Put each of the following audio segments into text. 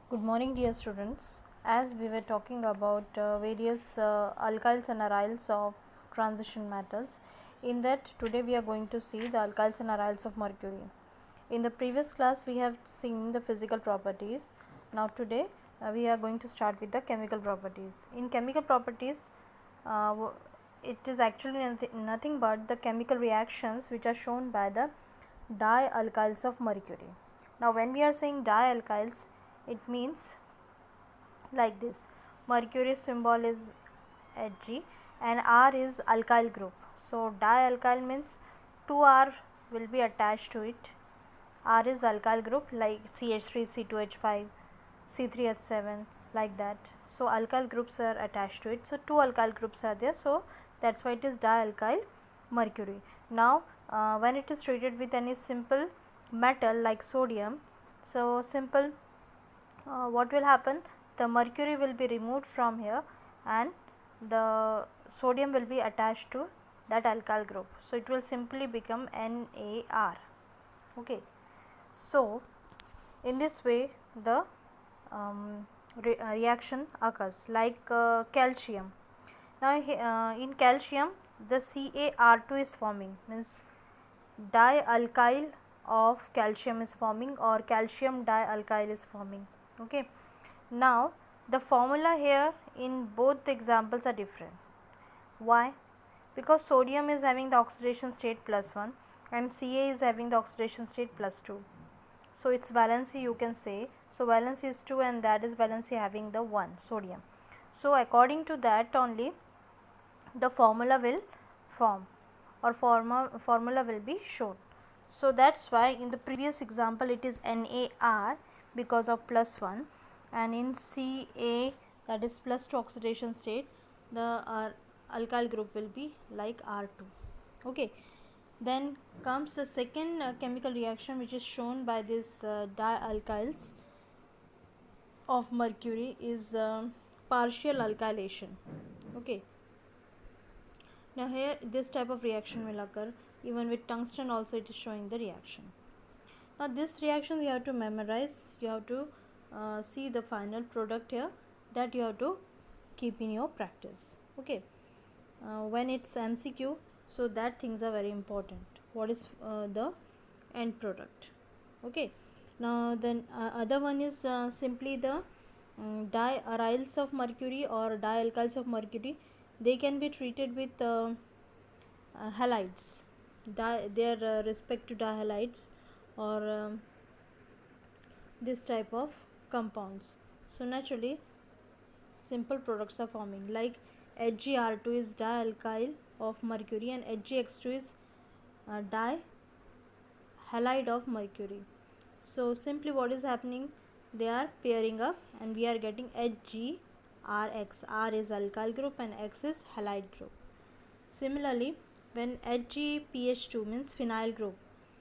Good morning, dear students. As we were talking about various alkyls and aryls of transition metals, in that today we are going to see the alkyls and aryls of mercury. In the previous class we have seen the physical properties. Now today we are going to start with the chemical properties. In chemical properties, it is actually nothing but the chemical reactions which are shown by the dialkyls of mercury. Now when we are saying dialkyls, it means like this: mercury symbol is Hg and R is alkyl group. So dialkyl means 2R will be attached to it. R is alkyl group like CH3, C2H5, C3H7, like that. So alkyl groups are attached to it. So two alkyl groups are there. So that's why it is dialkyl mercury. Now when it is treated with any simple metal like sodium, so simple what will happen, the mercury will be removed from here and the sodium will be attached to that alkyl group. So it will simply become NaR. Okay. So in this way the reaction occurs like calcium. Now in calcium the CaR2 is forming, means dialkyl of calcium is forming or calcium dialkyl is forming. Okay. Now the formula here in both the examples are different. Why? Because sodium is having the oxidation state +1 and Ca is having the oxidation state +2. So its valency you can say, so valency is 2 and that is valency having the 1 sodium. So according to that only the formula will form or formula will be shown. So that's why in the previous example it is NaR because of +1, and in Ca, that is +2 oxidation state, the alkyl group will be like R2. Okay. Then comes the second chemical reaction which is shown by this dialkyls of mercury is partial alkylation. Okay. Now here this type of reaction will occur, even with tungsten also it is showing the reaction. Now this reaction you have to memorize, you have to see the final product here, that you have to keep in your practice. Okay. When it's MCQ, so that things are very important. What is the end product? Okay. Now then other one is simply the diaryls of mercury or dialkyls of mercury. They can be treated with halides, their respect to dihalides or this type of compounds. So naturally simple products are forming like HgR2 is dialkyl of mercury and HgX2 is dihalide of mercury. So simply what is happening, they are pairing up and we are getting HgRX. R is alkyl group and X is halide group. Similarly, when HgPH2 means phenyl group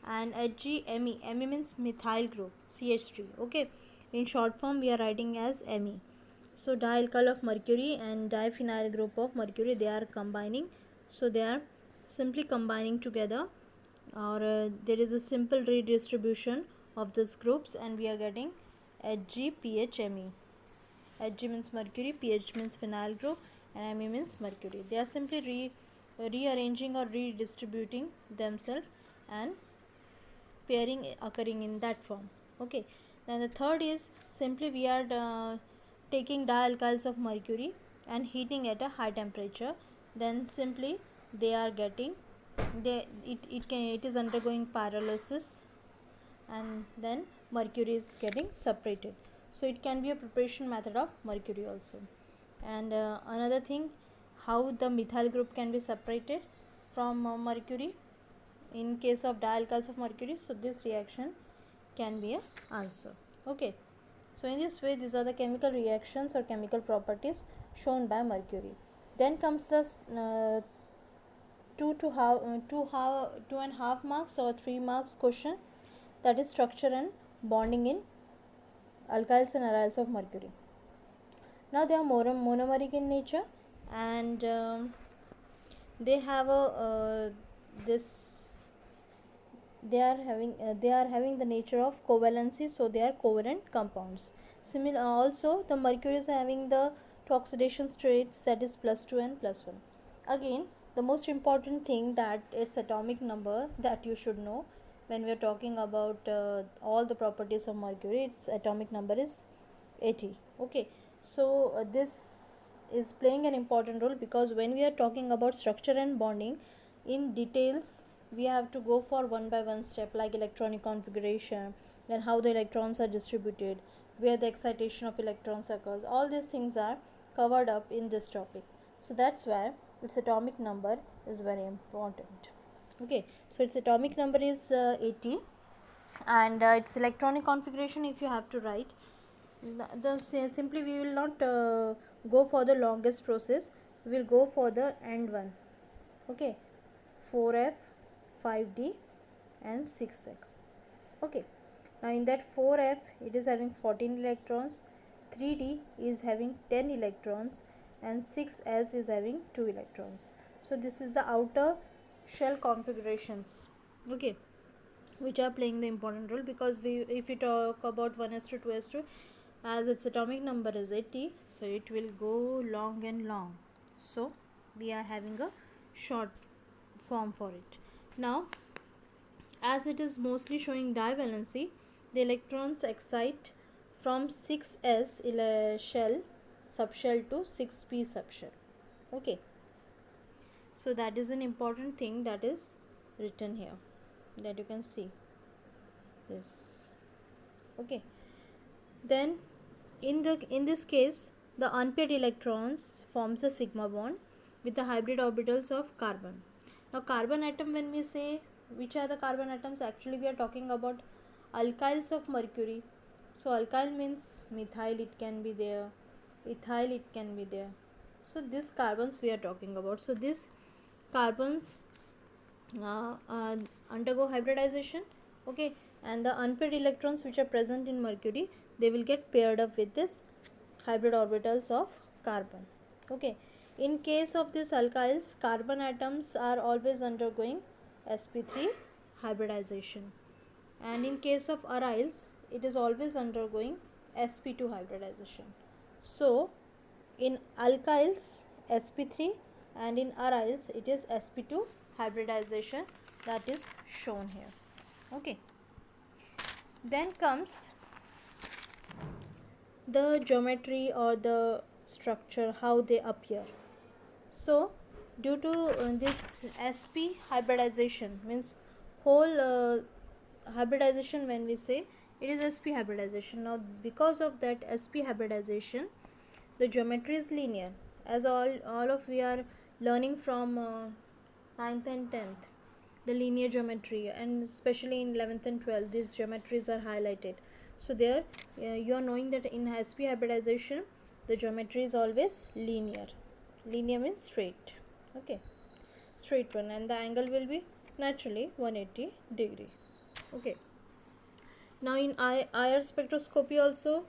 and HgMe, Me means methyl group, CH3. Okay, in short form we are writing as Me. So dialkyl of mercury and diphenyl group of mercury, they are combining. So they are simply combining together, or there is a simple redistribution of these groups and we are getting HgPHMe. Hg means mercury, pH means phenyl group and Me means mercury. They are simply rearranging or redistributing themselves and pairing occurring in that form. Okay. Then the third is simply we are taking dialkyls of mercury and heating at a high temperature. Then simply they are getting it is undergoing pyrolysis and then mercury is getting separated. So it can be a preparation method of mercury also. And another thing, how the methyl group can be separated from mercury in case of dialkyls of mercury. So this reaction can be an answer. Okay. So in this way these are the chemical reactions or chemical properties shown by mercury. Then comes the 2.5 marks or 3 marks question, that is structure and bonding in alkyls and aryls of mercury. Now they are monomeric in nature and they have a this they are having the nature of covalency, so they are covalent compounds. Similar also the mercury is having the oxidation states, that is +2 and +1. Again, the most important thing that its atomic number that you should know when we are talking about all the properties of mercury, its atomic number is 80. Okay, so this is playing an important role because when we are talking about structure and bonding in details, we have to go for one by one step, like electronic configuration, then how the electrons are distributed, where the excitation of electrons occurs. All these things are covered up in this topic, so that's why its atomic number is very important. Okay, so its atomic number is 80, and its electronic configuration, if you have to write, simply we will not go for the longest process, we will go for the end one. Okay, 4f, 5d and 6x. Okay, now in that 4f it is having 14 electrons, 3d is having 10 electrons, and 6s is having 2 electrons. So this is the outer shell configurations, okay, which are playing the important role, because if we talk about 1s2 2s2, as its atomic number is 80, so it will go long and long, so we are having a short form for it. Now, as it is mostly showing divalency, the electrons excite from 6s shell subshell to 6p subshell. Okay, so that is an important thing that is written here, that you can see this. Okay, then in this case, the unpaired electrons forms a sigma bond with the hybrid orbitals of carbon. Now carbon atom, when we say which are the carbon atoms, actually we are talking about alkyls of mercury. So alkyl means methyl, it can be there, ethyl, it can be there. So these carbons we are talking about. So these carbons undergo hybridization. Okay, and the unpaired electrons which are present in mercury, they will get paired up with this hybrid orbitals of carbon. Okay, in case of these alkyls, carbon atoms are always undergoing sp3 hybridization, and in case of aryls, it is always undergoing sp2 hybridization. So in alkyls sp3, and in aryls it is sp2 hybridization that is shown here. Okay, then comes the geometry or the structure, how they appear. So due to this sp hybridization, means whole hybridization, when we say it is sp hybridization, now because of that sp hybridization, the geometry is linear, as all of we are learning from 9th and 10th, the linear geometry, and especially in 11th and 12th these geometries are highlighted. So there you are knowing that in sp hybridization the geometry is always linear. Linear means straight. Okay, straight one, and the angle will be naturally 180 degree. Okay, now in IR spectroscopy also,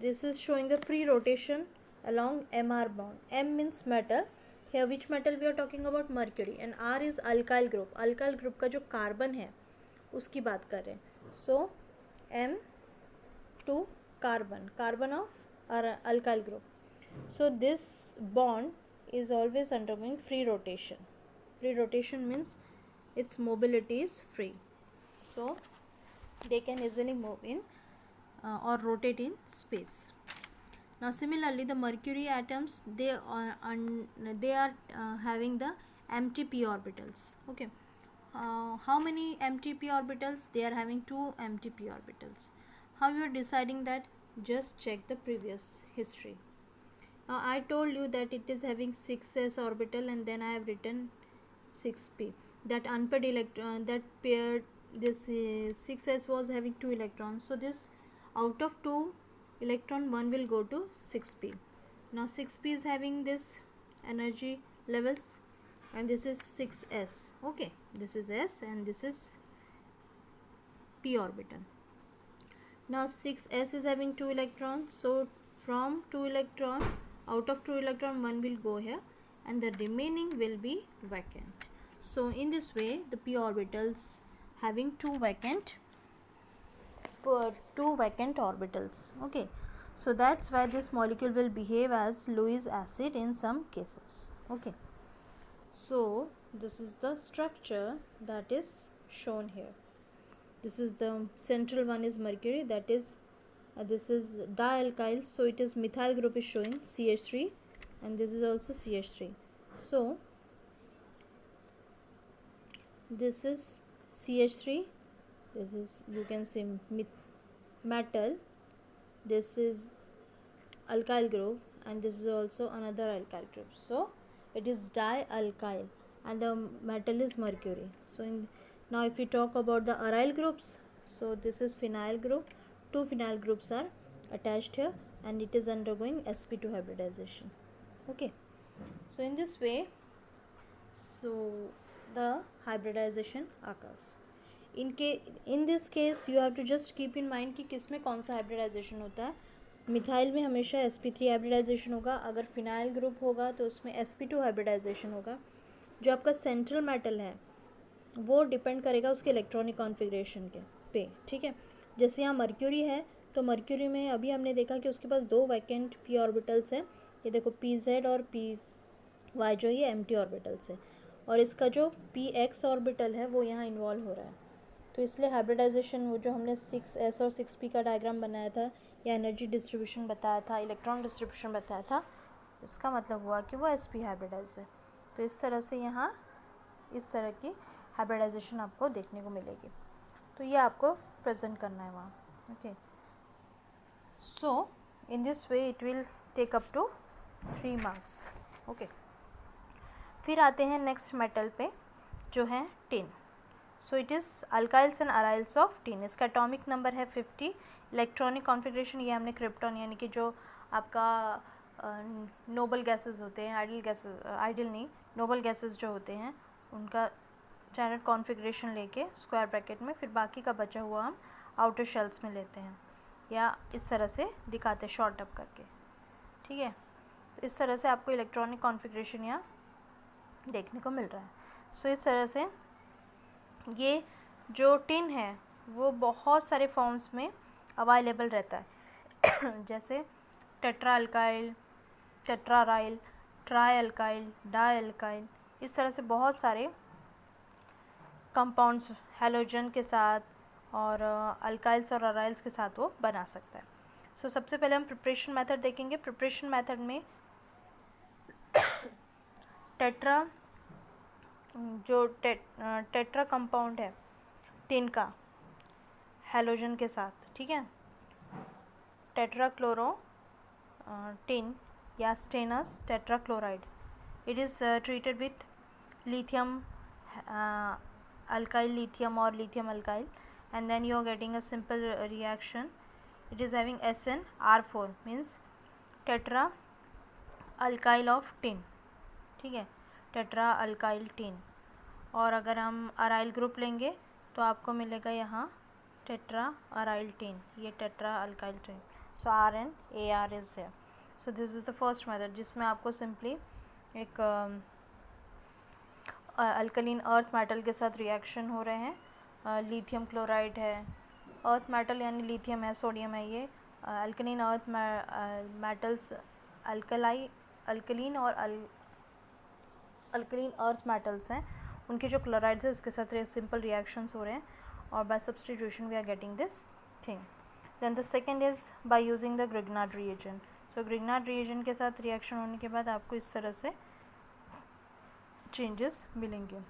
this is showing the free rotation along MR bond. M means metal, here which metal we are talking about, mercury, and R is alkyl group. alkyl group का जो carbon है उसकी बात कर रहे हैं. So M2 carbon, carbon of alkyl group. So this bond is always undergoing free rotation. Free rotation means its mobility is free, so they can easily move in or rotate in space. Now similarly, the mercury atoms, they are having the empty p orbitals. Okay, how many empty p orbitals? They are having 2 empty p orbitals. How you are deciding that? Just check the previous history. I told you that it is having 6s orbital, and then I have written 6p. That unpaired electron, that paired, this 6s was having 2 electrons, so this out of 2 electron 1 will go to 6p. Now 6p is having this energy levels, and this is 6s. Okay, this is s and this is p orbital. Now 6s is having 2 electrons, so from 2 electron, out of 2 electron 1 will go here, and the remaining will be vacant. So in this way the p orbitals having two vacant orbitals. Okay, so that's why this molecule will behave as Lewis acid in some cases. Okay, so this is the structure that is shown here. This is the central one is mercury, that is this is dialkyl, so it is methyl group is showing CH3, and this is also CH3. So this is CH3, this is, you can say, metal, this is alkyl group, and this is also another alkyl group, so it is dialkyl, and the metal is mercury. So now if we talk about the aryl groups, so this is phenyl group, two phenyl groups are attached here, and it is undergoing sp2 hybridization. Okay, so in this way, so the hybridization occurs. In this case you have to just keep in mind कि किस में कौन सा hybridisation होता है. Methyl में हमेशा sp3 hybridisation होगा, अगर फिनाइल ग्रुप होगा तो उसमें sp2 हाइब्रिडाइजेशन होगा. जो आपका सेंट्रल मेटल है वो डिपेंड करेगा उसके इलेक्ट्रॉनिक कॉन्फ़िगरेशन के पे. ठीक है, जैसे यहाँ मर्क्यूरी है, तो मर्क्यूरी में अभी हमने देखा कि उसके पास दो वैकेंट p ऑर्बिटल्स हैं. ये देखो pz और py जो ये एम्प्टी ऑर्बिटल्स है, और इसका जो px ऑर्बिटल है वो यहाँ इन्वॉल्व हो रहा है. तो इसलिए हाइब्रिडाइजेशन, वो जो हमने 6s और 6p का डायग्राम बनाया था, या एनर्जी डिस्ट्रीब्यूशन बताया था, इलेक्ट्रॉन डिस्ट्रीब्यूशन बताया था, इसका मतलब हुआ कि वो sp हाइब्रिडाइज है. तो इस तरह से यहाँ इस तरह की हाइब्रिडाइजेशन आपको देखने को मिलेगी. तो ये आपको प्रेजेंट करना है वहाँ. Okay, so in this way it will take up to 3 marks. Okay, फिर आते हैं नेक्स्ट मेटल पे जो है tin. So it is alkyls and aryls of tin. इसका एटॉमिक नंबर है 50. इलेक्ट्रॉनिक कॉन्फ़िगरेशन, ये हमने क्रिप्टॉन यानी कि जो आपका नोबल गैसेस होते हैं, आइडियल नहीं, नोबल गैसेस जो होते हैं उनका स्टैंडर्ड कॉन्फ़िगरेशन लेके स्क्वायर ब्रैकेट में, फिर बाकी का बचा हुआ हम आउटर शेल्स में लेते हैं, या इस तरह से दिखाते हैं शॉर्ट अप करके. ठीक है, तो इस तरह से आपको इलेक्ट्रॉनिक कॉन्फ़िगरेशन यहाँ देखने को मिल रहा है. सो इस तरह से ये जो टिन है वो बहुत सारे फॉर्म्स में अवेलेबल रहता है जैसे tetra alkyl, tetraaryl, tri alkyl, di alkyl, इस तरह से बहुत सारे कंपाउंड्स हैलोजन के साथ और अल्काइल्स और अराइल्स के साथ वो बना सकता है. सो सबसे पहले हम प्रिपरेशन मेथड देखेंगे. प्रिपरेशन मेथड में टेट्रा जो टेट्रा कंपाउंड है टिन का हैलोजन के साथ, ठीक है, टेट्राक्लोरो टिन या stannous tetrachloride, it is treated with lithium, alkyl lithium or lithium alkyl, and then you are getting a simple reaction. It is having SnR4 means tetra alkyl of tin. ठीक है, tetra alkyl tin. और अगर हम aryl group लेंगे तो आपको मिलेगा यहाँ टेट्रा अराइल टिन, ये tetra alkyl tin. So RnAr is there. So this is the first method जिसमें आपको सिंपली एक अल्कलीन अर्थ मेटल के साथ रिएक्शन हो रहे हैं. लिथियम क्लोराइड है, अर्थ मेटल यानी लिथियम है, सोडियम है, ये अल्कलीन अर्थ मेटल्स अल्कलीन और अल्कलीन अर्थ मेटल्स हैं, उनके जो क्लोराइड्स है उसके साथ सिंपल रिएक्शंस हो रहे हैं, और by substitution we are getting this thing. Then the second is by using the Grignard reagent. So Grignard reagent के साथ रिएक्शन होने के बाद आपको इस तरह से चेंजेस मिलेंगे.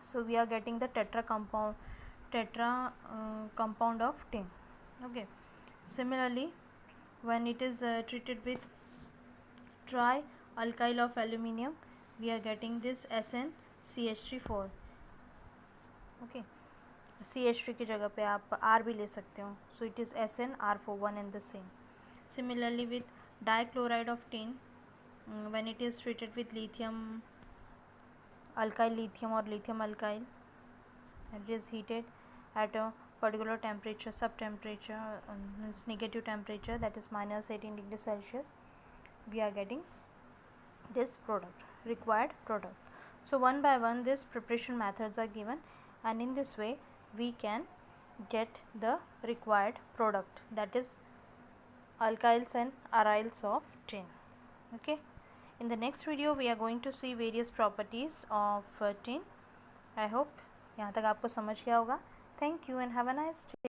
So we are getting the tetra compound of tin. Okay, similarly when it is treated with tri alkyl of aluminium, we are getting this SnCH3 4. okay, CH3 की जगह पे आप R भी ले सकते हो, so it is SnR4, one and the same. Similarly with dichloride of tin, when it is treated with lithium alkyl lithium or lithium alkyl, it is heated at a particular temperature, sub temperature, means negative temperature, that is -18 degrees Celsius, we are getting this product, required product. So one by one these preparation methods are given, and in this way we can get the required product, that is alkyls and aryls of tin. Okay, in the next video we are going to see various properties of tin. I hope यहाँ तक आपको समझ गया होगा. Thank you and have a nice day.